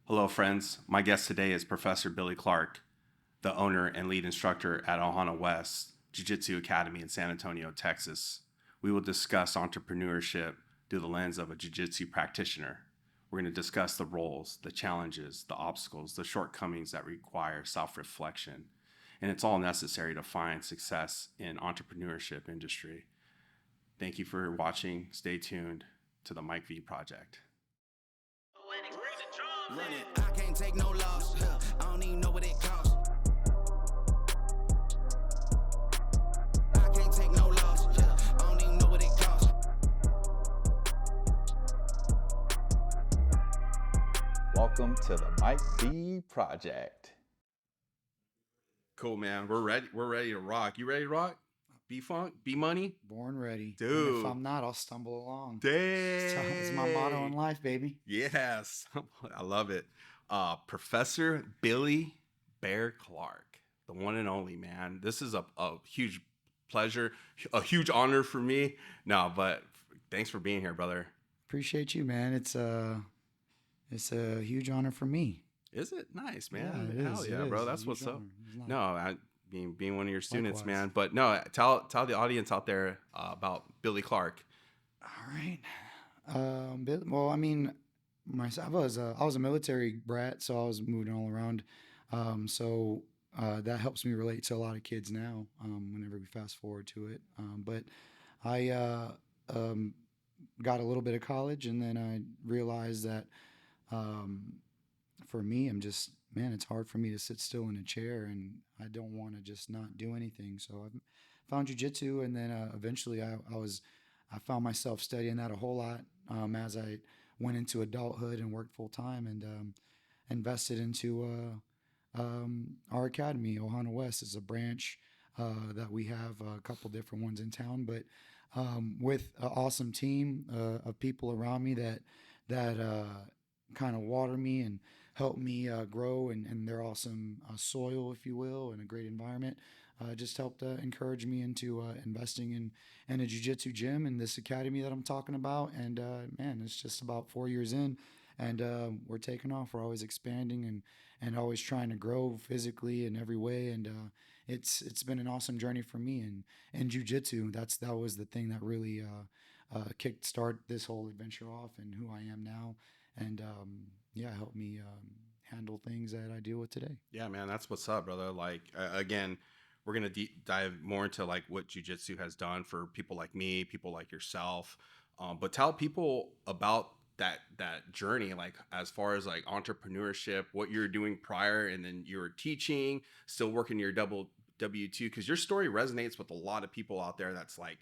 Hello, friends. My guest today is Professor Billy Clark, the owner and lead instructor at Ohana West Jiujitsu Academy in San Antonio, Texas. We will discuss entrepreneurship through the lens of a jiu-jitsu practitioner. We're going to discuss the roles, the challenges, the obstacles, the shortcomings that require self-reflection. And it's all necessary to find success in entrepreneurship industry. Thank you for watching. Stay tuned to the Mike V Project. Run it. I can't take no loss. I don't even know what it costs. I can't take no loss. I don't even know what it costs. Welcome to the Mike V Project. Cool, man. We're ready. We're ready to rock. You ready to rock? B Funk, B Money, Born ready. dude. And if I'm not, I'll stumble along. Dang. It's my motto in life, baby. Yes, I love it. Professor Billy Bear Clark, the one and only, man. This is a huge pleasure, a huge honor for me. No, but thanks for being here, brother. Appreciate you, man. It's a huge honor for me. Is it nice, man? Yeah, it Hell is, yeah, it bro. is. That's It's a what's huge up. honor. It's not- No, being one of your students, Likewise. man. But no, tell the audience out there about Billy Clark. All right. Well, I mean, I was a military brat, so I was moving all around. That helps me relate to a lot of kids now. Whenever we fast forward to it, but I got a little bit of college, and then I realized that um, for me, it's hard for me to sit still in a chair, and I don't want to just not do anything. So I found jujitsu, and then eventually I found myself studying that a whole lot as I went into adulthood and worked full time, and invested into our academy. Ohana West is a branch that we have a couple different ones in town, but with an awesome team of people around me that kind of water me and help me grow, and their awesome soil, if you will, and a great environment. Just helped encourage me into investing in a jiu-jitsu gym and this academy that I'm talking about. And man, it's just about 4 years in, and we're taking off. We're always expanding and always trying to grow physically in every way. And it's been an awesome journey for me. And jiu-jitsu, that was the thing that really kicked start this whole adventure off and who I am now. And yeah, helped me handle things that I deal with today. Yeah, man, that's what's up, brother. Like, again, we're gonna dive more into like what jujitsu has done for people like me, people like yourself. But tell people about that journey, like as far as like entrepreneurship, what you're doing prior, and then you were teaching, still working your W-2, because your story resonates with a lot of people out there. That's like,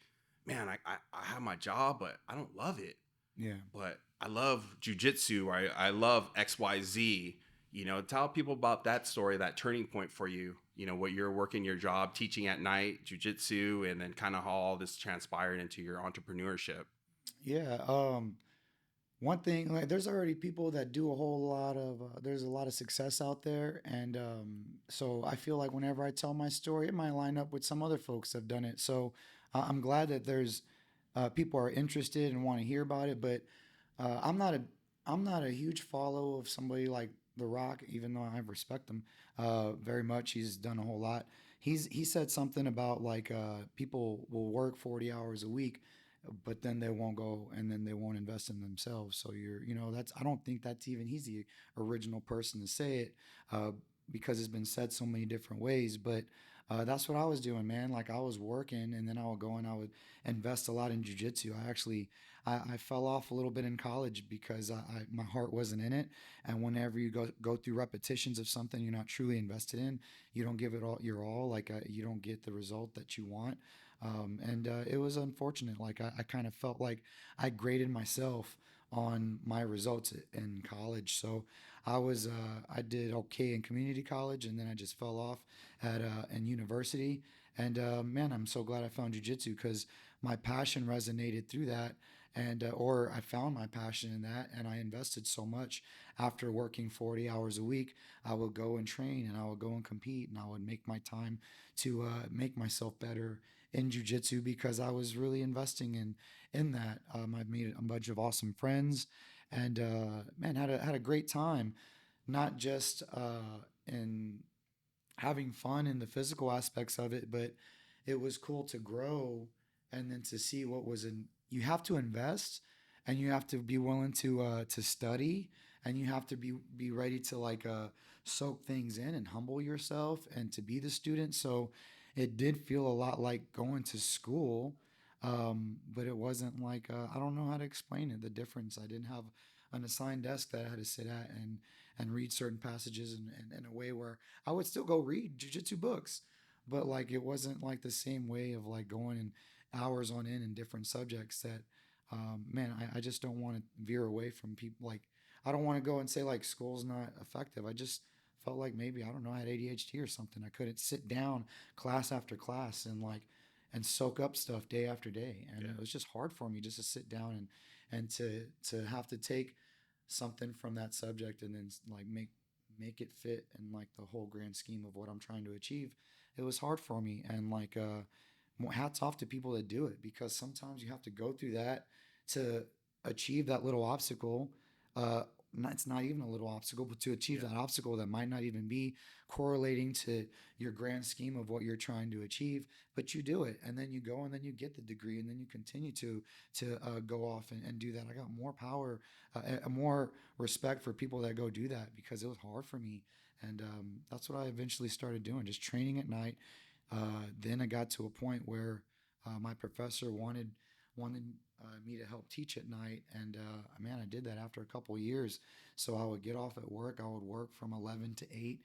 man, I have my job, but I don't love it. Yeah. But I love jujitsu. I love XYZ. Tell people about that story, that turning point for you. What you're working your job, teaching at night, jujitsu, and then kind of how all this transpired into your entrepreneurship. Yeah. One thing, like, there's already people that do a whole lot of, there's a lot of success out there. And so I feel like whenever I tell my story, it might line up with some other folks that have done it. So I'm glad that there's people are interested and want to hear about it. But I'm not a huge follow of somebody like The Rock, even though I respect him very much. He's done a whole lot. He said something about like people will work 40 hours a week, but then they won't go and then they won't invest in themselves. So that's, I don't think that's even he's the original person to say it because it's been said so many different ways. But that's what I was doing, man. Like, I was working, and then I would go and I would invest a lot in jujitsu. I fell off a little bit in college because my heart wasn't in it. And whenever you go through repetitions of something you're not truly invested in, you don't give it all your all. Like, you don't get the result that you want. And it was unfortunate. Like, I kind of felt like I graded myself on my results in college. So I did okay in community college, and then I just fell off at in university. And man, I'm so glad I found jujitsu because my passion resonated through that, and or I found my passion in that, and I invested so much. After working 40 hours a week, I would go and train, and I would go and compete, and I would make my time to make myself better in jujitsu because I was really investing in that. I've made a bunch of awesome friends, and man, had a great time. not just in having fun in the physical aspects of it, but it was cool to grow and then to see what was in. You have to invest, and you have to be willing to study, and you have to be ready to like soak things in and humble yourself and to be the student. So it did feel a lot like going to school, but it wasn't like I don't know how to explain it. The difference. I didn't have an assigned desk that I had to sit at and read certain passages in a way where I would still go read jujitsu books, but like it wasn't like the same way of like going in hours on end in different subjects that man, I just don't want to veer away from people. Like I don't want to go and say like school's not effective. I just felt like maybe I don't know, I had ADHD or something. I couldn't sit down class after class and soak up stuff day after day, and Yeah. it was just hard for me just to sit down and to have to take something from that subject and then like make it fit in like the whole grand scheme of what I'm trying to achieve. It was hard for me, and like hats off to people that do it, because sometimes you have to go through that to achieve that little obstacle. uh it's not even a little obstacle, but to achieve Yeah. that obstacle that might not even be correlating to your grand scheme of what you're trying to achieve, but you do it, and then you go and then you get the degree, and then you continue to go off and do that. I got more power, more respect for people that go do that, because it was hard for me. And that's what I eventually started doing, just training at night. Then I got to a point where my professor wanted me to help teach at night, and man, I did that after a couple of years. So I would get off at work. I would work from 11 to 8,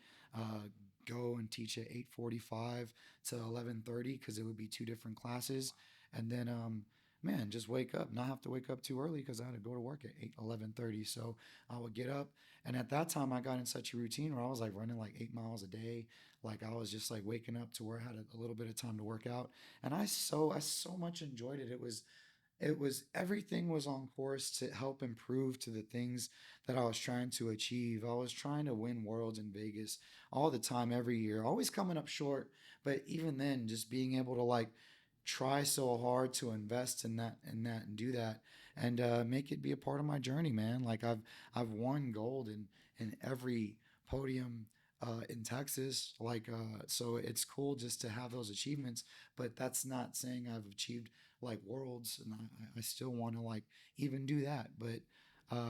go and teach at 8:45 to 11:30, because it would be two different classes, and then man, just wake up, not have to wake up too early because I had to go to work at 11:30. So I would get up, and at that time I got in such a routine where I was like running like 8 miles a day. Like I was just like waking up to where I had a little bit of time to work out, and I so much enjoyed it. It was everything was on course to help improve to the things that I was trying to achieve. I was trying to win worlds in Vegas all the time, every year, always coming up short. But even then, just being able to like try so hard to invest in that and do that, and make it be a part of my journey, man. Like I've won gold in every podium in Texas. Like so it's cool just to have those achievements, but that's not saying I've achieved like worlds, and I still want to like even do that, but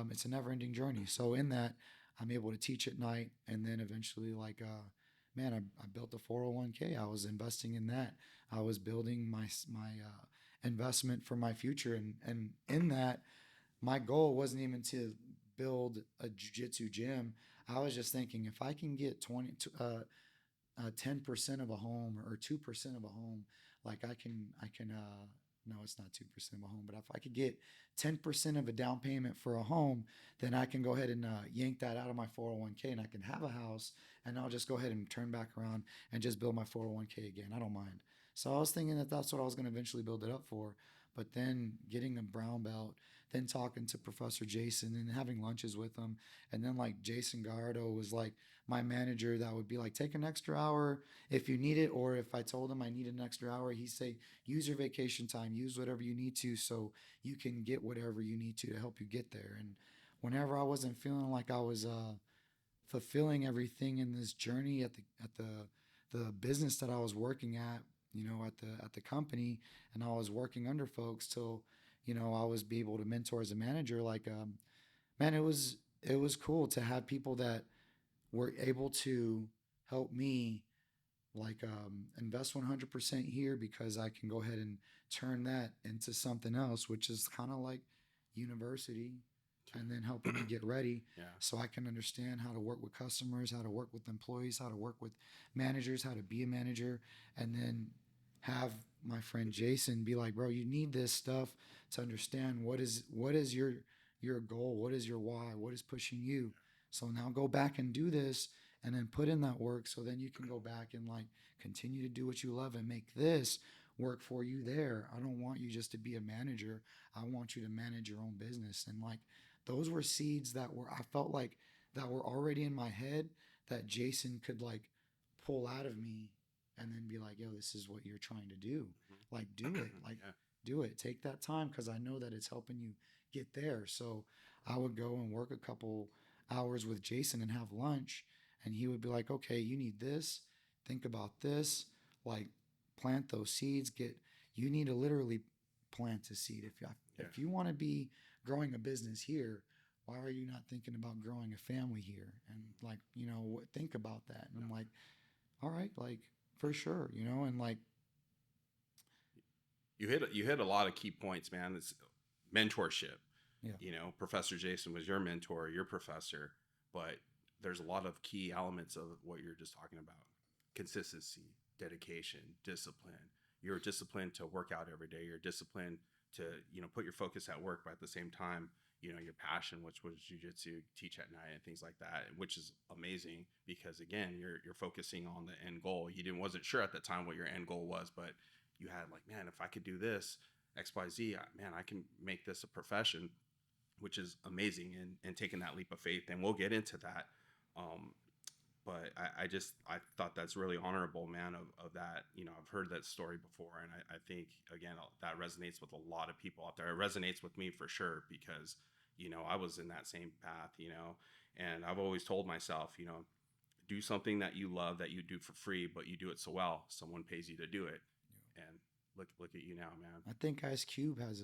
it's a never ending journey. So in that, I'm able to teach at night, and then eventually like man, I built a 401k. I was investing in that. I was building my investment for my future, and in that, my goal wasn't even to build a jiu-jitsu gym. I was just thinking, if I can get 10% of a home or 2% of a home, like I can no, it's not 2% of a home, but if I could get 10% of a down payment for a home, then I can go ahead and yank that out of my 401k, and I can have a house, and I'll just go ahead and turn back around and just build my 401k again. I don't mind. So I was thinking that that's what I was going to eventually build it up for. But then getting a brown belt, then talking to Professor Jason and having lunches with him, and then like Jason Gardo was like my manager that would be like, take an extra hour if you need it, or if I told him I need an extra hour, he'd say, use your vacation time, use whatever you need to, so you can get whatever you need to help you get there. And whenever I wasn't feeling like I was fulfilling everything in this journey at the business that I was working at, at the company, and I was working under folks till, I was be able to mentor as a manager. Like, man, it was cool to have people that were able to help me like invest 100% here, because I can go ahead and turn that into something else, which is kind of like university, and then helping me get ready Yeah. so I can understand how to work with customers, how to work with employees, how to work with managers, how to be a manager, and then have my friend Jason be like, bro, you need this stuff to understand what is your goal, what is your why, what is pushing you. So now go back and do this, and then put in that work, so then you can go back and like continue to do what you love and make this work for you there. I don't want you just to be a manager. I want you to manage your own business. And like those were seeds that were, I felt like, that were already in my head, that Jason could like pull out of me and then be like, yo, this is what you're trying to do. Like, do it. Like, Yeah. do it. Take that time, because I know that it's helping you get there. So I would go and work a couple hours with Jason and have lunch, and he would be like, okay, you need this, think about this, like plant those seeds. You need to literally plant a seed. If you want to be growing a business here, why are you not thinking about growing a family here? And like, think about that. And I'm like, all right, like for sure, and like You hit a lot of key points, man. It's mentorship. yeah. Professor Jason was your mentor, your professor, but there's a lot of key elements of what you're just talking about. Consistency, dedication, discipline. You're disciplined to work out every day. You're disciplined to, put your focus at work, but at the same time, your passion, which was jujitsu, teach at night and things like that, which is amazing because again, you're focusing on the end goal. You wasn't sure at the time what your end goal was, but you had like, man, if I could do this, XYZ, man, I can make this a profession, which is amazing, and taking that leap of faith. And we'll get into that. But I thought that's really honorable, man, of that. I've heard that story before. And I think, again, that resonates with a lot of people out there. It resonates with me for sure, because, I was in that same path, and I've always told myself, do something that you love, that you do for free, but you do it so well, someone pays you to do it. And look at you now, man. I think Ice Cube has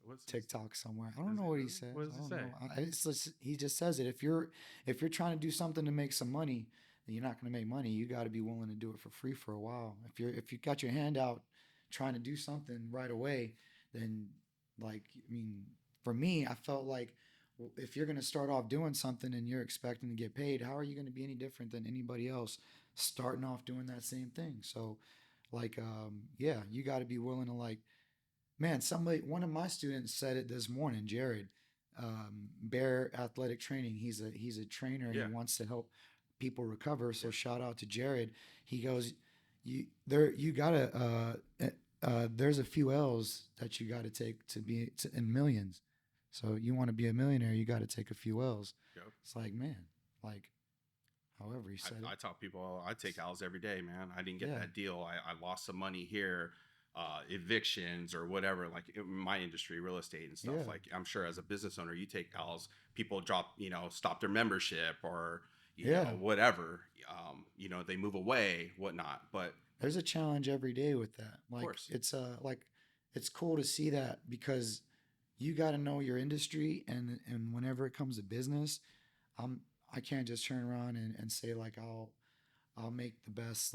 What's TikTok somewhere. I don't know what he says. What does it say? He just says it. If you're trying to do something to make some money, then you're not going to make money. You got to be willing to do it for free for a while. If you got your hand out trying to do something right away, then for me, I felt like if you're going to start off doing something and you're expecting to get paid, how are you going to be any different than anybody else starting off doing that same thing? So, you got to be willing to man, one of my students said it this morning, Jared, Bear Athletic Training. He's a trainer and he wants to help people recover. So shout out to Jared. He goes, there's a few L's that you got to take to be in millions. So you want to be a millionaire, you got to take a few L's. Yep. It's like, man, however he said it. I tell people I take L's every day, man. I didn't get that deal. I lost some money here. Evictions or whatever, like in my industry, real estate and stuff. Like I'm sure as a business owner, you take L's. People drop, stop their membership or whatever. They move away, whatnot. But there's a challenge every day with that. Of course. It's cool to see that because you got to know your industry, and whenever it comes to business, I can't just turn around and say I'll make the best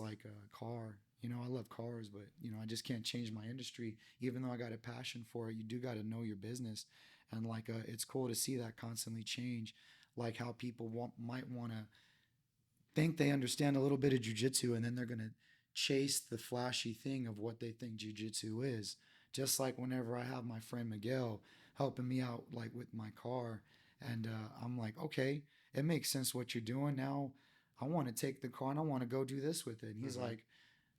car. I love cars, but I just can't change my industry. Even though I got a passion for it, you do got to know your business, and it's cool to see that constantly change. Like how people might want to think they understand a little bit of jujitsu, and then they're gonna chase the flashy thing of what they think jujitsu is. Just like whenever I have my friend Miguel helping me out with my car, and I'm like, okay, it makes sense what you're doing now. I want to take the car and I want to go do this with it. And he's like,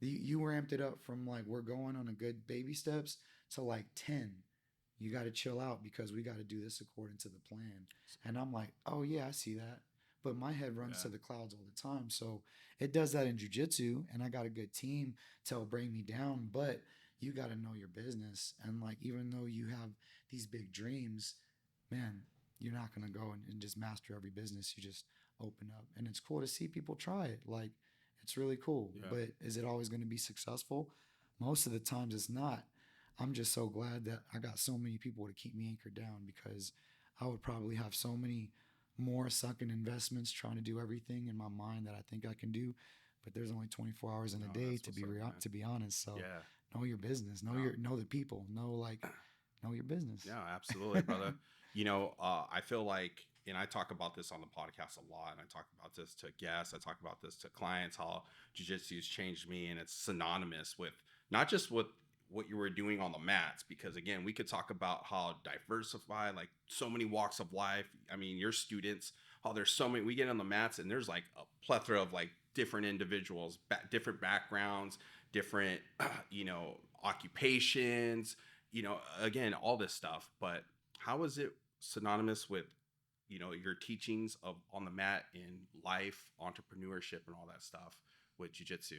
you ramped it up from we're going on a good baby steps to 10. You got to chill out because we got to do this according to the plan. And I'm like, oh yeah, I see that. But my head runs to the clouds all the time. So it does that in jiu-jitsu, and I got a good team to help bring me down. But you got to know your business. And even though you have these big dreams, man, you're not going to go and just master every business. You just open up. And it's cool to see people try it. It's really cool. Yeah. But is it always going to be successful? Most of the times it's not. I'm just so glad that I got so many people to keep me anchored down, because I would probably have so many more sucking investments trying to do everything in my mind that I think I can do. But there's only 24 hours in a day to be honest. So know your business, know the people, know your business. Yeah, absolutely, brother. I feel like, and I talk about this on the podcast a lot, and I talk about this to guests, I talk about this to clients, how jiu-jitsu has changed me, and it's synonymous with not just with what you were doing on the mats, because again, we could talk about how diversified, so many walks of life. I mean, your students, how there's so many, we get on the mats and there's a plethora of different individuals, different backgrounds, different, occupations, again, all this stuff. But how is it synonymous with, your teachings of on the mat in life, entrepreneurship, and all that stuff with jiu-jitsu?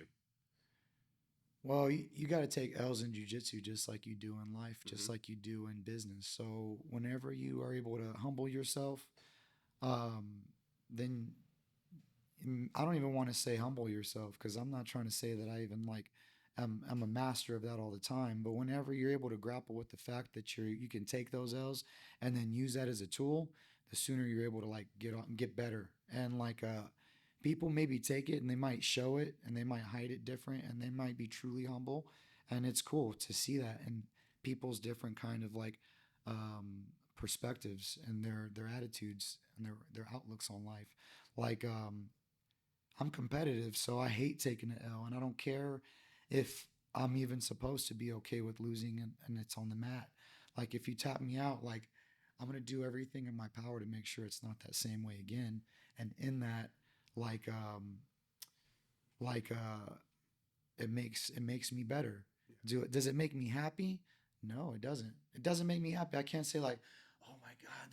Well, you got to take L's in jiu-jitsu just like you do in life, just like you do in business. So whenever you are able to humble yourself, then I don't even want to say humble yourself, because I'm not trying to say that I even like I'm a master of that all the time. But whenever you're able to grapple with the fact that you can take those L's and then use that as a tool, the sooner you're able to like get on get better. And like people maybe take it and they might show it and they might hide it different and they might be truly humble, and it's cool to see that in people's different kind of like um, perspectives and their attitudes and their outlooks on life. Like I'm competitive, so I hate taking an L, and I don't care if I'm even supposed to be okay with losing, and it's on the mat. Like if you tap me out, like I'm gonna do everything in my power to make sure it's not that same way again. And in that, like like it makes me better. Does it make me happy? No, it doesn't. It doesn't make me happy. I can't say like, oh my God,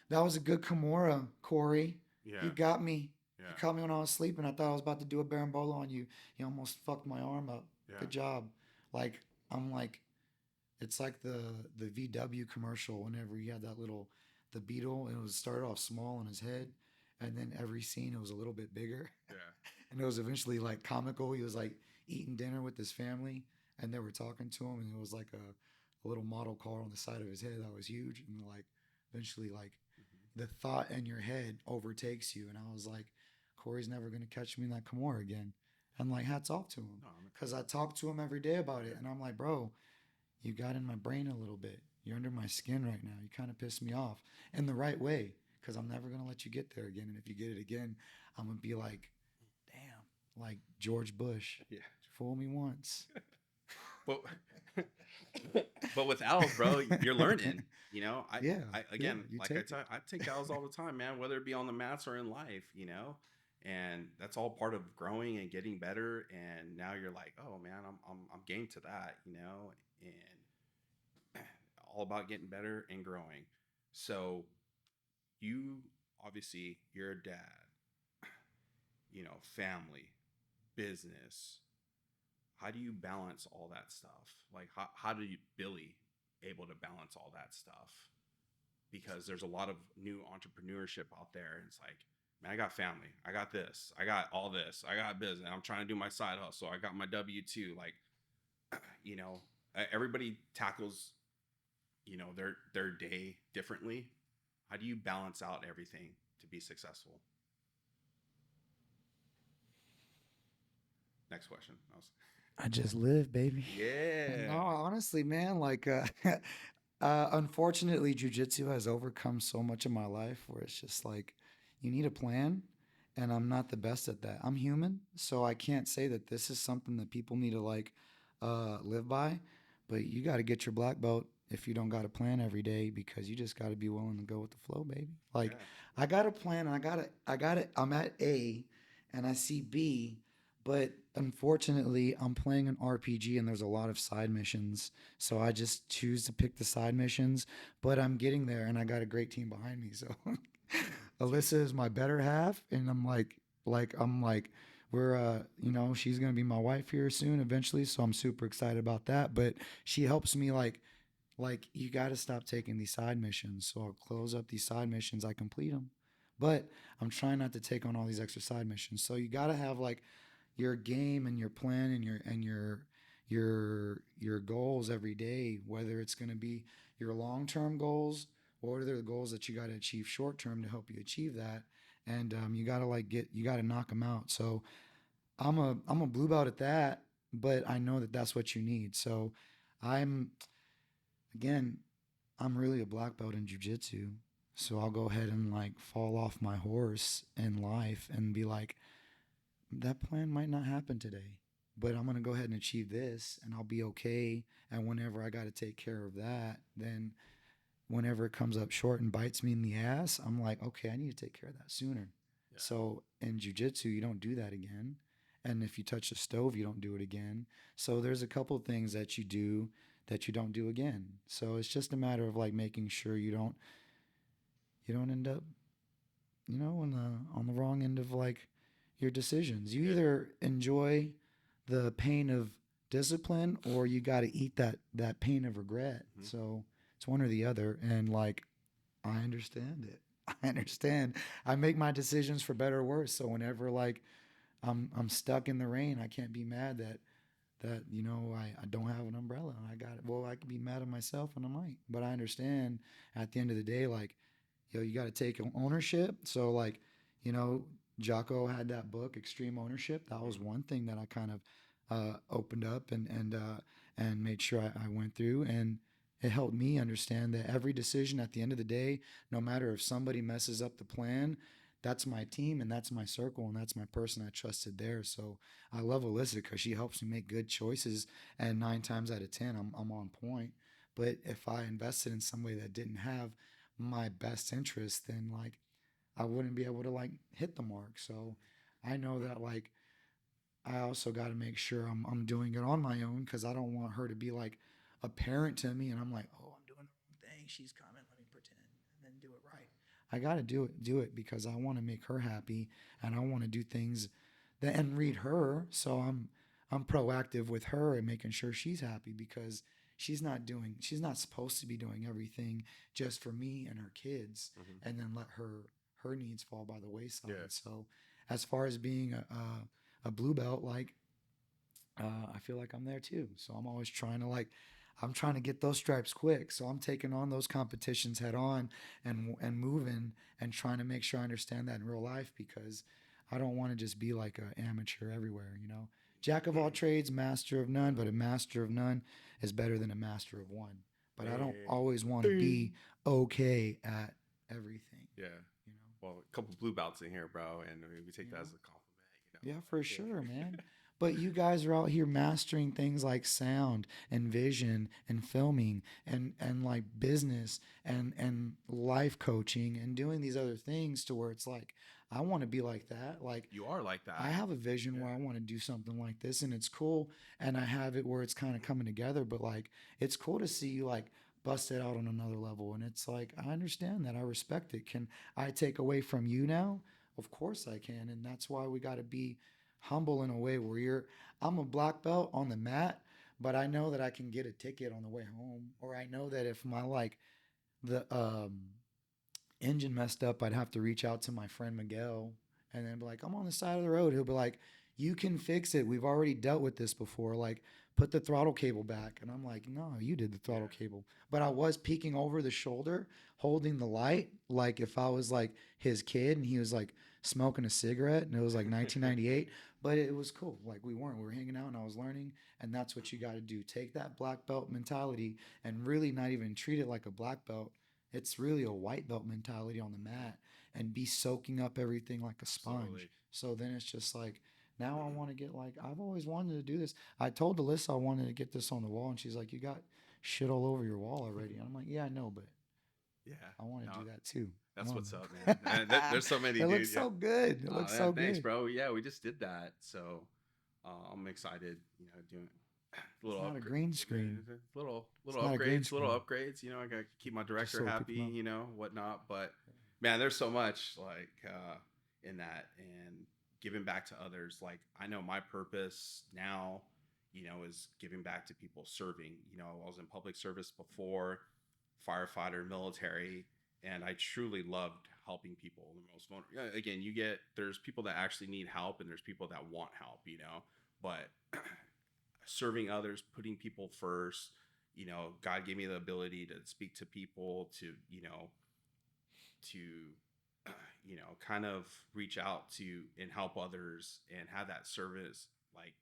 that was a good Kimura, Corey. Yeah. You got me. Yeah. You caught me when I was sleeping. I thought I was about to do a berimbolo on you. You almost fucked my arm up. Yeah. Good job. Like I'm like, it's like the VW commercial whenever he had that little the beetle, and it was started off small on his head, and then every scene it was a little bit bigger. Yeah. And it was eventually like comical. He was like eating dinner with his family, and they were talking to him, and it was like a little model car on the side of his head that was huge, and like eventually like the thought in your head overtakes you, and I was like, Corey's never gonna catch me in that Kimura again. And like hats off to him, No, because I talk to him every day about it, and I'm like, bro, you got in my brain a little bit. You're under my skin right now. You kind of pissed me off in the right way, because I'm never gonna let you get there again. And if you get it again, I'm gonna be like, damn, like George Bush. Yeah. Fool me once. But but with L's, bro, you're learning. You know, Yeah, I again, you like take it. I take L's all the time, man. Whether it be on the mats or in life, you know, and that's all part of growing and getting better. And now you're like, oh man, I'm game to that, you know, and all about getting better and growing. So you obviously you're a dad, you know, family, business. How do you balance all that stuff? Like how do you Billy able to balance all that stuff? Because there's a lot of new entrepreneurship out there, and it's like, man, I got family, I got this, I got all this, I got business, I'm trying to do my side hustle, I got my W-2. Like, you know, everybody tackles, you know, their day differently. How do you balance out everything to be successful? Next question. I just live, baby. Yeah. No, honestly, man, like unfortunately jujitsu has overcome so much of my life where it's just like you need a plan, and I'm not the best at that. I'm human, so I can't say that this is something that people need to like live by, but you got to get your black belt if you don't got a plan every day, because you just got to be willing to go with the flow, baby. Like Yeah. I got a plan, and I got it. I'm at A and I see B, but unfortunately, I'm playing an RPG and there's a lot of side missions. So I just choose to pick the side missions, but I'm getting there and I got a great team behind me. So Alyssa is my better half, and I'm like we're she's going to be my wife here soon eventually, so I'm super excited about that, but she helps me like you got to stop taking these side missions. So I'll close up these side missions, I complete them. But I'm trying not to take on all these extra side missions. So you got to have like your game and your plan and your goals every day, whether it's going to be your long-term goals or they're the goals that you got to achieve short-term to help you achieve that. And you got to you got to knock them out. So I'm a blue belt at that, but I know that that's what you need. So I'm again, I'm really a black belt in jujitsu. So I'll go ahead and like fall off my horse in life and be like, that plan might not happen today, but I'm going to go ahead and achieve this and I'll be okay. And whenever I got to take care of that, then whenever it comes up short and bites me in the ass, I'm like, okay, I need to take care of that sooner. Yeah. So in jujitsu, you don't do that again. And if you touch the stove, you don't do it again. So there's a couple of things that you do that you don't do again. So it's just a matter of like making sure you don't end up, on the wrong end of like your decisions. You either enjoy the pain of discipline or you got to eat that pain of regret. So it's one or the other. And like, I understand it. I understand. I make my decisions for better or worse. So whenever like I'm stuck in the rain, I can't be mad that I don't have an umbrella. I got it. Well, I could be mad at myself, and I might, but I understand at the end of the day, like, you got to take ownership. So like, you know, Jocko had that book, Extreme Ownership. That was one thing that I kind of opened up and made sure I went through, and it helped me understand that every decision at the end of the day, no matter if somebody messes up the plan, that's my team and that's my circle and that's my person I trusted there. So I love Alyssa because she helps me make good choices, and 9 times out of 10, I'm on point. But if I invested in somebody that didn't have my best interest, then like I wouldn't be able to like hit the mark. So I know that like I also got to make sure I'm doing it on my own, because I don't want her to be like a parent to me and I'm like, oh, I'm doing the wrong thing. She's coming. Let me pretend and then do it right. I got to do it because I want to make her happy, and I want to do things that and read her. So I'm proactive with her and making sure she's happy, because she's not supposed to be doing everything just for me and her kids, and then let her needs fall by the wayside. Yeah. So as far as being a blue belt, like I feel like I'm there too. So I'm always trying to like, I'm trying to get those stripes quick. So I'm taking on those competitions head on and moving and trying to make sure I understand that in real life, because I don't want to just be like an amateur everywhere, you know. Jack of all trades, master of none, but a master of none is better than a master of one. But I don't always want to be okay at everything, Yeah. you know. Well, a couple blue belts in here, bro, and we take that as a compliment. Yeah, for sure, man. But you guys are out here mastering things like sound and vision and filming and like business and life coaching and doing these other things to where it's like I want to be like that. Like You are like that. I have a vision where I want to do something like this, and it's cool, and I have it where it's kind of coming together, but like it's cool to see you like bust it out on another level, and it's like I understand that. I respect it. Can I take away from you now? Of course I can, and that's why we got to be humble in a way where I'm a black belt on the mat, but I know that I can get a ticket on the way home, or I know that if my like the engine messed up, I'd have to reach out to my friend Miguel and then be like, I'm on the side of the road. He'll be like, you can fix it. We've already dealt with this before. Like, put the throttle cable back. And I'm like, no, you did the throttle cable. But I was peeking over the shoulder, holding the light, like if I was like his kid and he was like smoking a cigarette and it was like 1998. But it was cool. Like we were hanging out and I was learning. And that's what you got to do. Take that black belt mentality and really not even treat it like a black belt. It's really a white belt mentality on the mat, and be soaking up everything like a sponge. Absolutely. So then it's just like, now I want to get like, I've always wanted to do this. I told Alyssa I wanted to get this on the wall, and she's like, you got shit all over your wall already. And I'm like, yeah, I know, but Yeah. I want to do that too. That's Come on, what's man. up, man. There's so many. It dude, looks so good. It Oh, looks man, so thanks, good. bro. Yeah, we just did that, so I'm excited. Doing little It's not a upgra- green screen. little not a green upgrades, little screen. upgrades. I gotta keep my director so happy, people whatnot. But man, there's so much like in that, and giving back to others. Like I know my purpose now, is giving back to people, serving. I was in public service before, firefighter, military, and I truly loved helping people. The most vulnerable. Again, there's people that actually need help, and there's people that want help. But serving others, putting people first. God gave me the ability to speak to people, to kind of reach out to and help others and have that service like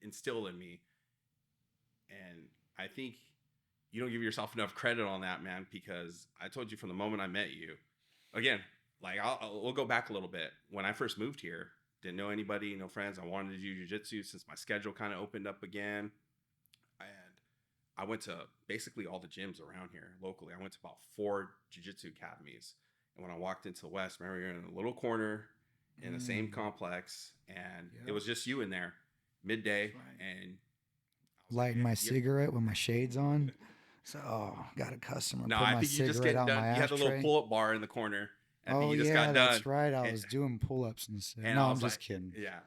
instilled in me. And I think you don't give yourself enough credit on that, man, because I told you from the moment I met you, again, like we'll go back a little bit. When I first moved here, didn't know anybody, no friends. I wanted to do jiu-jitsu since my schedule kind of opened up again. And I went to basically all the gyms around here locally. I went to about 4 jiu-jitsu academies. And when I walked into the West, remember you're in a little corner in the same complex, and it was just you in there midday. Right. And Lighting my cigarette with my shades on. So, got a customer. no, put I my think you just cigarette get out done. my You had the little ashtray. pull-up bar in the corner. I Oh think you just yeah, got that's done. right. I And- was doing pull-ups and stuff. and No, I I'm was just like, kidding. Yeah.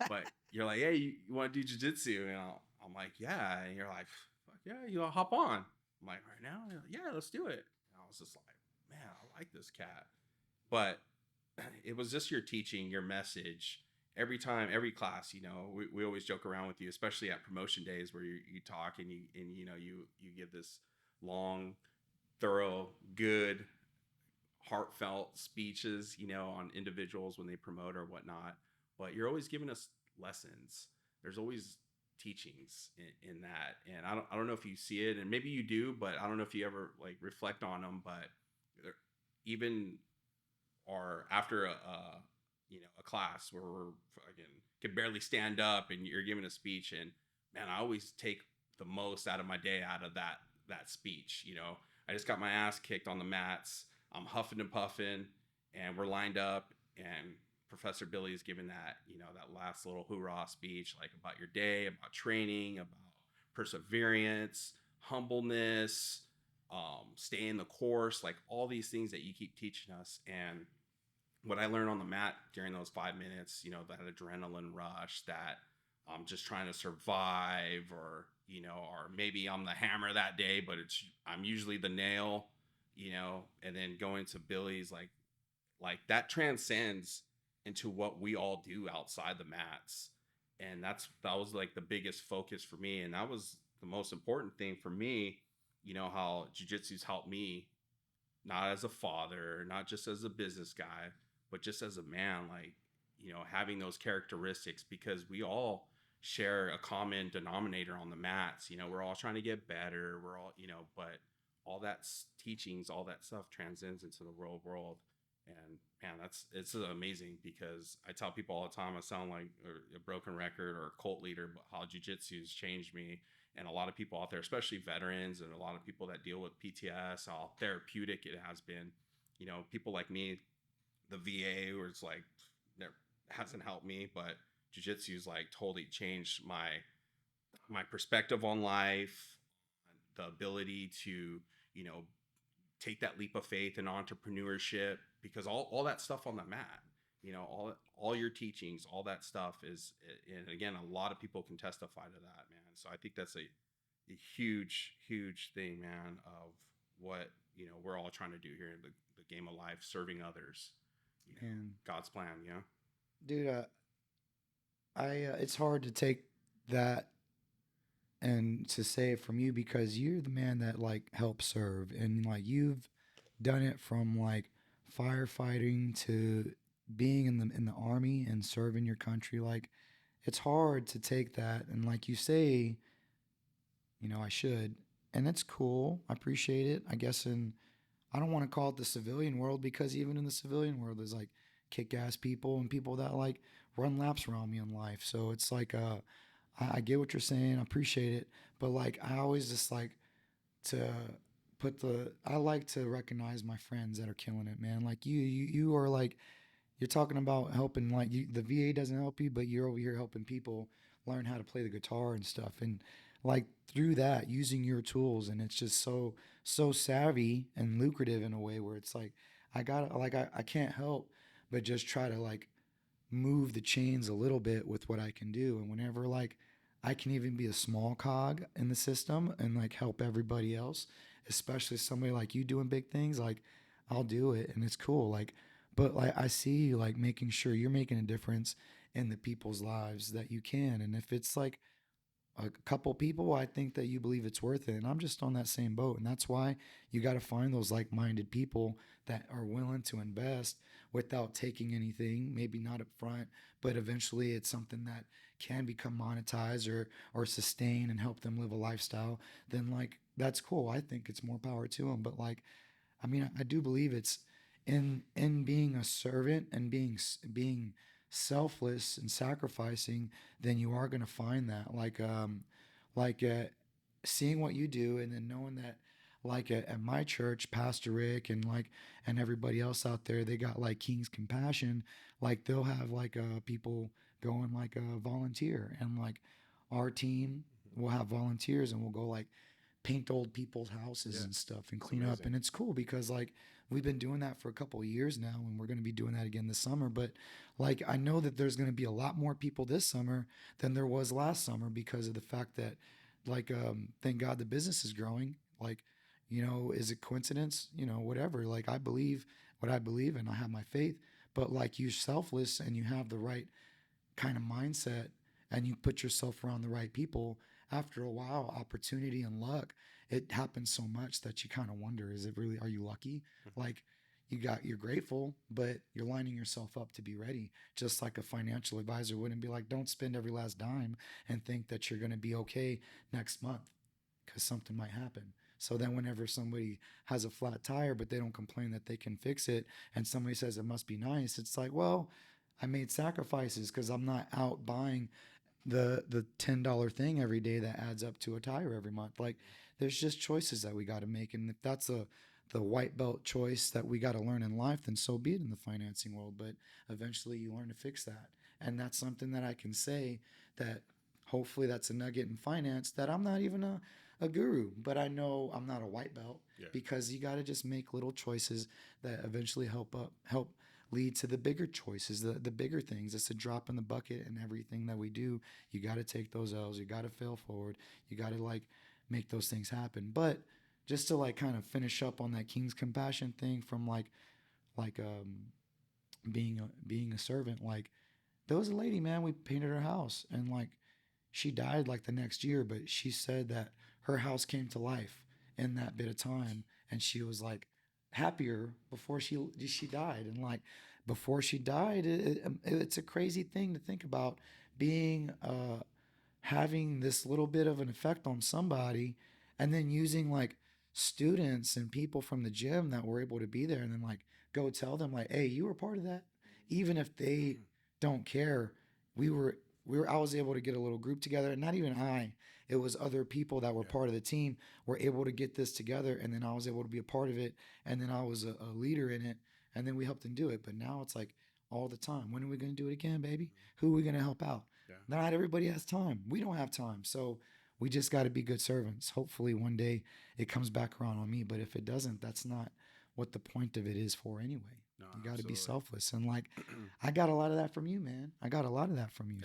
But you're like, hey, you want to do jiu-jitsu? And I'm like, yeah. And you're like, fuck yeah, hop on. I'm like, right now? And you're like, yeah, let's do it. And I was just like, man, I like this cat. but it was just your teaching, your message. Every time, every class, we always joke around with you, especially at promotion days where you talk and you give this long, thorough, good, heartfelt speeches, on individuals when they promote or whatnot. But you're always giving us lessons. There's always teachings in that, and I don't know if you see it, and maybe you do, but I don't know if you ever like reflect on them. But even or after a class where we're again can barely stand up and you're giving a speech, and man, I always take the most out of my day out of that speech. I just got my ass kicked on the mats. I'm huffing and puffing, and we're lined up, and Professor Billy is giving that last little hoorah speech, like about your day, about training, about perseverance, humbleness, staying the course, like all these things that you keep teaching us. And what I learned on the mat during those 5 minutes, that adrenaline rush, that I'm just trying to survive, or maybe I'm the hammer that day, but I'm usually the nail, and then going to Billy's like that transcends into what we all do outside the mats. And that was like the biggest focus for me. And that was the most important thing for me, how jujitsu's helped me, not as a father, not just as a business guy, but just as a man, like, having those characteristics, because we all share a common denominator on the mats. We're all trying to get better. We're all, but all that teachings, all that stuff transcends into the real world. And man, it's amazing, because I tell people all the time I sound like a broken record or a cult leader, but how jiu-jitsu has changed me. And a lot of people out there, especially veterans and a lot of people that deal with PTS, how therapeutic it has been. People like me, the VA, where it's like, hasn't helped me, but jiu-jitsu's like totally changed my perspective on life, the ability to, take that leap of faith in entrepreneurship, because all that stuff on the mat, all your teachings, all that stuff is, and again, a lot of people can testify to that, man. So I think that's a huge, huge thing, man, of what, we're all trying to do here in the game of life, serving others, And God's plan, dude, it's hard to take that and to say it from you, because you're the man that like helps serve, and like you've done it from like firefighting to being in the army and serving your country. Like it's hard to take that, and like you say, I should, and it's cool. I appreciate it. I guess I don't want to call it the civilian world, because even in the civilian world, there's like kick-ass people and people that like run laps around me in life. So it's like, I get what you're saying. I appreciate it. But like, I always just like to I like to recognize my friends that are killing it, man. Like you are like, you're talking about helping, like the VA doesn't help you, but you're over here helping people learn how to play the guitar and stuff. And like through that, using your tools, and it's just so savvy and lucrative in a way where it's like, I can't help but just try to like move the chains a little bit with what I can do. And whenever like I can even be a small cog in the system and like help everybody else, especially somebody like you doing big things, like I'll do it, and it's cool. Like, but like I see you like making sure you're making a difference in the people's lives that you can. And if it's like a couple people, I think that you believe it's worth it. And I'm just on that same boat. And that's why you got to find those like-minded people that are willing to invest without taking anything, maybe not up front, but eventually it's something that can become monetized or sustain and help them live a lifestyle. Then like, that's cool. I think it's more power to them. But like, I mean, I do believe it's in being a servant and being selfless and sacrificing, then you are going to find that like seeing what you do, and then knowing that like at my church, Pastor Rick and like and everybody else out there, they got like King's Compassion. Like they'll have like people going like a volunteer, and like our team will have volunteers, and we'll go like paint old people's houses and stuff and clean up. And it's cool because like we've been doing that for a couple of years now, and we're going to be doing that again this summer. But like I know that there's going to be a lot more people this summer than there was last summer, because of the fact that like thank God the business is growing. Like, is it coincidence? Whatever. Like I believe what I believe in. I have my faith, but like you're selfless and you have the right kind of mindset and you put yourself around the right people, after a while, opportunity and luck, it happens so much that you kind of wonder, is it really, are you lucky? Like you're grateful, but you're lining yourself up to be ready. Just like a financial advisor wouldn't be like, don't spend every last dime and think that you're going to be okay next month because something might happen. So then whenever somebody has a flat tire, but they don't complain that they can fix it, and somebody says it must be nice, it's like, well, I made sacrifices because I'm not out buying the $10 thing every day that adds up to a tire every month. Like there's just choices that we got to make. And if that's the white belt choice that we got to learn in life, then so be it in the financing world. But eventually you learn to fix that. And that's something that I can say that hopefully that's a nugget in finance, that I'm not even a guru, but I know I'm not a white belt. Yeah. Because you got to just make little choices that eventually help lead to the bigger choices, the bigger things. It's a drop in the bucket in everything that we do. You got to take those L's. You got to fail forward. You got to like make those things happen. But just to like kind of finish up on that King's compassion thing from like being a servant. Like there was a lady, man, we painted her house and like she died like the next year, but she said that her house came to life in that bit of time, and she was like happier before she died. And like before she died, it's a crazy thing to think about, being having this little bit of an effect on somebody, and then using like students and people from the gym that were able to be there, and then like go tell them like, hey, you were part of that. Even if they don't care, I was able to get a little group together, and not even it was other people that were part of the team were able to get this together, and then I was able to be a part of it, and then I was a leader in it, and then we helped them do it. But now it's like all the time, when are we going to do it again, baby? Who are we going to help out? Yeah. Not everybody has time. We don't have time. So we just got to be good servants. Hopefully one day it comes back around on me, but if it doesn't, that's not what the point of it is for anyway. No, you got to be absolutely. selfless. And like, I got a lot of that from you, man. I got a lot of that from you.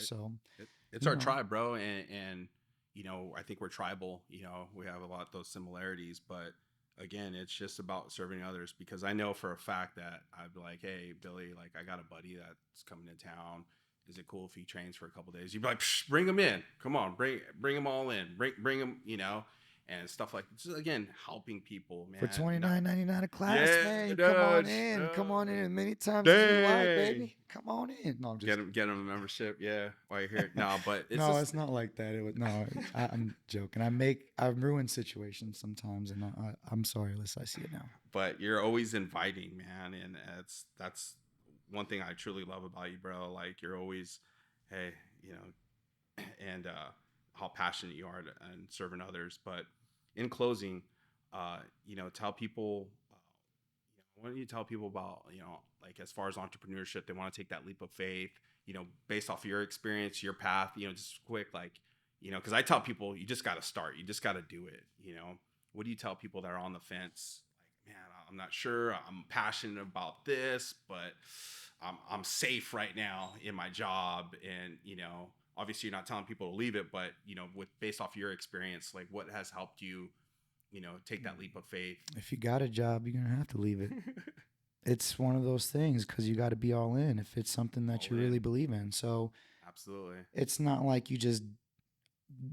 It's our tribe, bro. And, you know, I think we're tribal, you know, we have a lot of those similarities, but again, it's just about serving others, because I know for a fact that I'd be like, hey, Billy, like I got a buddy that's coming to town. Is it cool if he trains for a couple of days? You'd be like, bring him in. Come on, bring him all in. Bring him, you know, and stuff like this. Again, helping people, man. For $29.99 a class, Yeah, man. no, Come on in. no. Come on in as many times as you like, Dang. baby. Come on in. No, I'm just Get him a membership. Yeah, while you're here. No, but it's no, just, it's not like that. I'm joking. I've ruined situations sometimes, and I'm sorry, Alyssa. I see it now. but you're always inviting, man, and that's one thing I truly love about you, bro. Like you're always, hey, you know, and how passionate you are and serving others. But in closing, you know, tell people, why don't you tell people about, you know, like as far as entrepreneurship, they want to take that leap of faith, you know, based off of your experience, your path, you know, just quick, like, you know, because I tell people you just got to start, you just got to do it, you know. What do you tell people that are on the fence? Like, man, I'm not sure, I'm passionate about this, but I'm safe right now in my job, and you know, obviously you're not telling people to leave it, but you know, with based off your experience, like what has helped you, you know, take that leap of faith? If you got a job, you're gonna have to leave it. It's one of those things, because you got to be all in if it's something that you really believe in. So Absolutely. it's not like you just,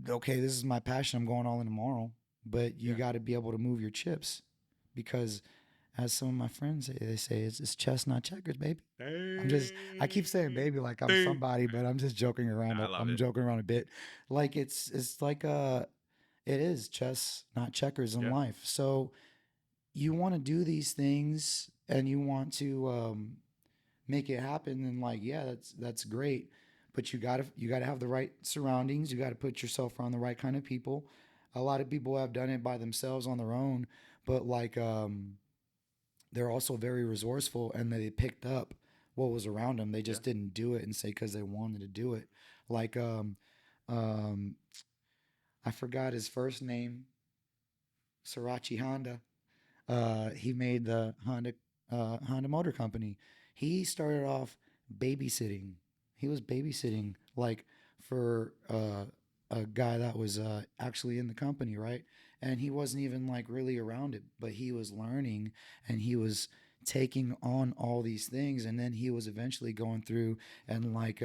okay, this is my passion, I'm going all in tomorrow. But you got to be able to move your chips, because as some of my friends say, they say it's chess, not checkers, baby. I keep saying baby like I'm somebody, but I'm just joking around. Nah, I love I'm it. joking around a bit. Like it's like it is chess, not checkers in Yeah. life. So you want to do these things and you want to make it happen, and like, yeah, that's great. But you gotta have the right surroundings. You gotta put yourself around the right kind of people. A lot of people have done it by themselves on their own, but like they're also very resourceful, and they picked up what was around them. They just didn't do it and say because they wanted to do it. Like I forgot his first name, Srirachi Honda. He made the Honda Motor Company. He started off babysitting. He was babysitting like for a guy that was actually in the company, right? And he wasn't even like really around it, but he was learning and he was taking on all these things. And then he was eventually going through and like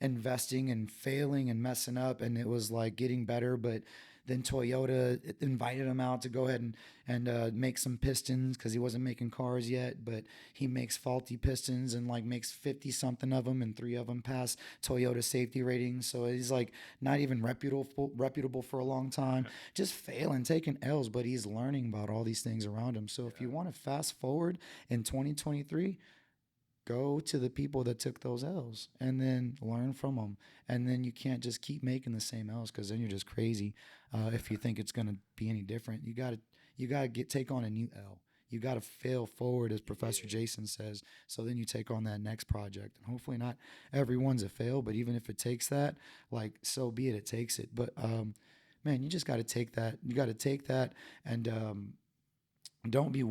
investing and failing and messing up, and it was like getting better. But then Toyota invited him out to go ahead and make some pistons because he wasn't making cars yet, but he makes faulty pistons and like makes 50 something of them, and 3 of them pass Toyota safety ratings. So he's like not even reputable for a long time, just failing, taking L's, but he's learning about all these things around him. So if you want to fast forward in 2023, go to the people that took those L's and then learn from them. And then you can't just keep making the same L's, because then you're just crazy. If you think it's going to be any different, you gotta take on a new L. You got to fail forward, as Professor Jason says. So then you take on that next project, and hopefully not everyone's a fail, but even if it takes that, like, so be it, it takes it. But man, you just got to take that. You got to take that, and don't be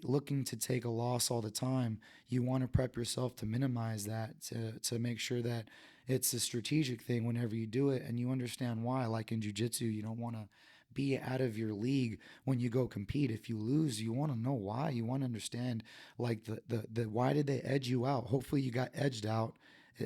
looking to take a loss all the time. You want to prep yourself to minimize that, to make sure that it's a strategic thing whenever you do it, and you understand why. Like in jiu-jitsu, you don't want to be out of your league when you go compete. If you lose, you want to know why. You want to understand, like, the why did they edge you out? Hopefully you got edged out.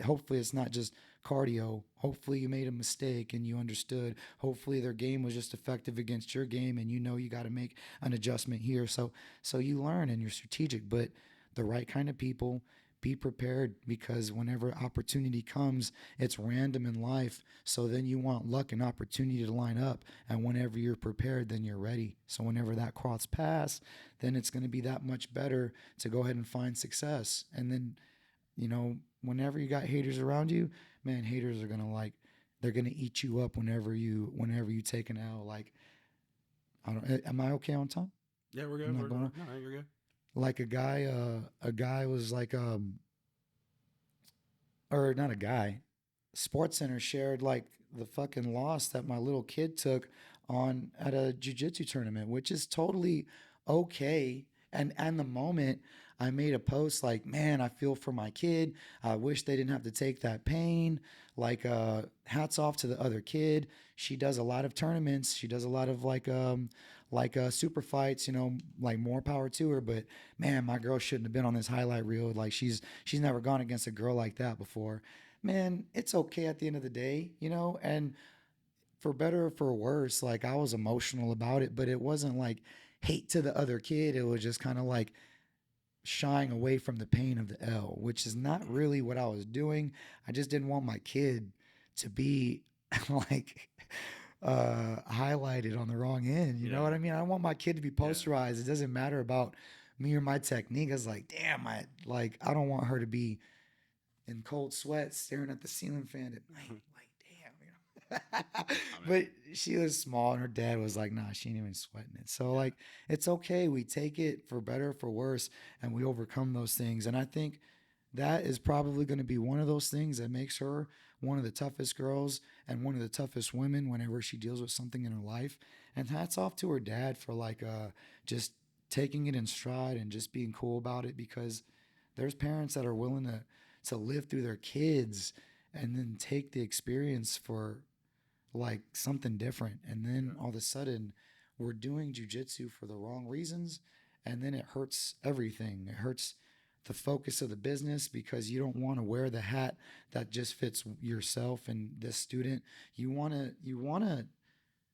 Hopefully it's not just cardio. Hopefully you made a mistake and you understood. Hopefully their game was just effective against your game, and you know you got to make an adjustment here. So you learn and you're strategic, but the right kind of people. Be prepared, because whenever opportunity comes, it's random in life. So then you want luck and opportunity to line up. And whenever you're prepared, then you're ready. So whenever that cross pass, then it's going to be that much better to go ahead and find success. And then, whenever you got haters around you, man, haters are going to they're going to eat you up whenever you take an L. Like, am I okay on time? Yeah, we're good. No, you're good. Like a guy was like, or not a guy, Sports Center shared like the fucking loss that my little kid took on at a jiu-jitsu tournament, which is totally okay. And the moment I made a post like, man, I feel for my kid. I wish they didn't have to take that pain. Like, hats off to the other kid. She does a lot of tournaments. She does a lot of super fights, like, more power to her. But man, my girl shouldn't have been on this highlight reel. Like, she's never gone against a girl like that before. Man, it's okay at the end of the day, and for better or for worse, like, I was emotional about it, but it wasn't like hate to the other kid. It was just kind of like shying away from the pain of the L, which is not really what I was doing. I just didn't want my kid to be like highlighted on the wrong end. You know what I mean? I don't want my kid to be posterized. It doesn't matter about me or my technique. I was like, damn, I don't want her to be in cold sweat staring at the ceiling fan at night. Like, damn, But she was small, and her dad was like, nah, she ain't even sweating it. So like, it's okay. We take it for better or for worse, and we overcome those things. And I think that is probably going to be one of those things that makes her one of the toughest girls and one of the toughest women whenever she deals with something in her life. And hats off to her dad for just taking it in stride and just being cool about it, because there's parents that are willing to live through their kids and then take the experience for like something different. And then all of a sudden we're doing jujitsu for the wrong reasons. And then it hurts everything. It hurts the focus of the business, because you don't want to wear the hat that just fits yourself and this student. You want to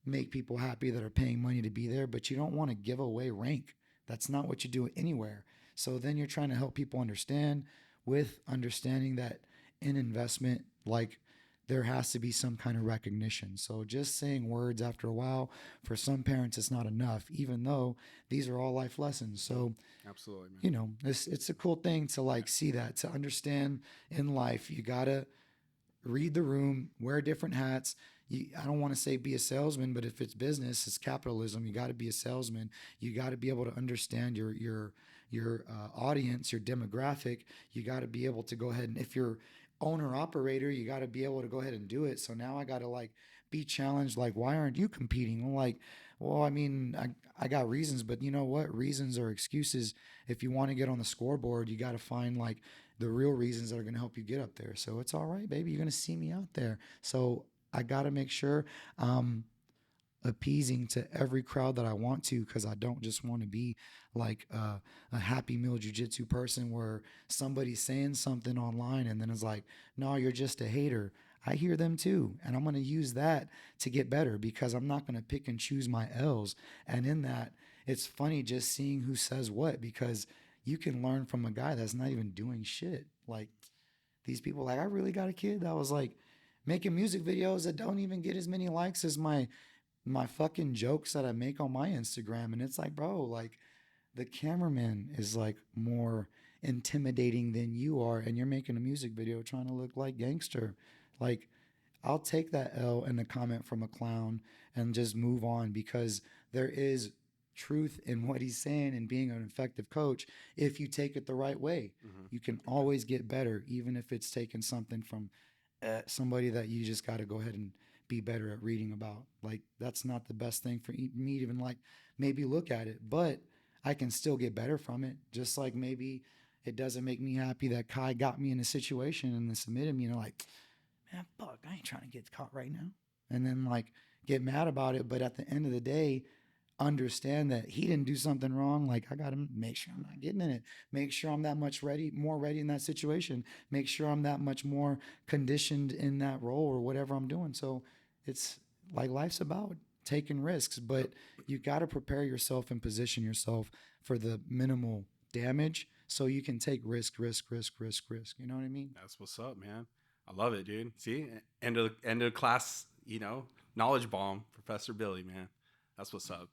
make people happy that are paying money to be there, but you don't want to give away rank. That's not what you do anywhere. So then you're trying to help people understand, with understanding that in investment, like, there has to be some kind of recognition. So just saying words after a while, for some parents, it's not enough, even though these are all life lessons. So absolutely, man. It's a cool thing to see that, to understand in life. You got to read the room, wear different hats. I don't want to say be a salesman, but if it's business, it's capitalism. You got to be a salesman. You got to be able to understand your audience, your demographic. You got to be able to go ahead, and if you're owner operator, you got to be able to go ahead and do it. So now I got to be challenged. Like, why aren't you competing? I'm like, well, I mean, I got reasons, but you know what? Reasons are excuses. If you want to get on the scoreboard, you got to find the real reasons that are going to help you get up there. So it's all right, baby. You're going to see me out there. So I got to make sure appeasing to every crowd that I want to, because I don't just want to be like a happy meal jiu-jitsu person where somebody's saying something online and then it's like, no, you're just a hater. I hear them too, and I'm going to use that to get better, because I'm not going to pick and choose my L's. And in that, it's funny just seeing who says what, because you can learn from a guy that's not even doing shit. Like, these people, like, I really got a kid that was like making music videos that don't even get as many likes as my fucking jokes that I make on my Instagram. And it's like, bro, like, the cameraman is like more intimidating than you are, and you're making a music video trying to look like gangster. Like, I'll take that L and a comment from a clown and just move on, because there is truth in what he's saying and being an effective coach. If you take it the right way, you can always get better, even if it's taking something from somebody that you just got to go ahead and be better at reading about. Like, that's not the best thing for me to even like maybe look at it, but I can still get better from it. Just like maybe it doesn't make me happy that Kai got me in a situation and then submitted me, like, man, fuck, I ain't trying to get caught right now. And then like get mad about it. But at the end of the day, understand that he didn't do something wrong. Like, I got to make sure I'm not getting in it. Make sure I'm that much more ready in that situation. Make sure I'm that much more conditioned in that role or whatever I'm doing. So it's like, life's about taking risks, but you got to prepare yourself and position yourself for the minimal damage so you can take risk. You know what I mean? That's what's up, man. I love it, dude. See, end of class, knowledge bomb, Professor Billy, man. That's what's up.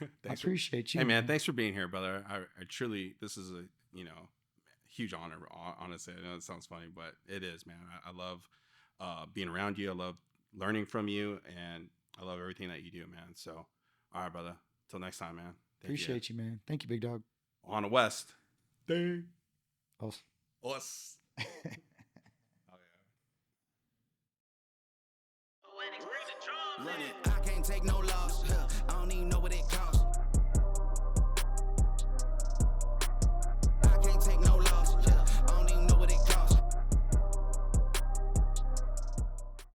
I appreciate you. Hey, man, thanks for being here, brother. I truly, this is a, huge honor, honestly. I know it sounds funny, but it is, man. I love being around you. I love learning from you, and I love everything that you do, man. So, all right, brother. Till next time, man. Appreciate you, man. Thank you, big dog. Ohana West. Us. Us. I can't take no loss.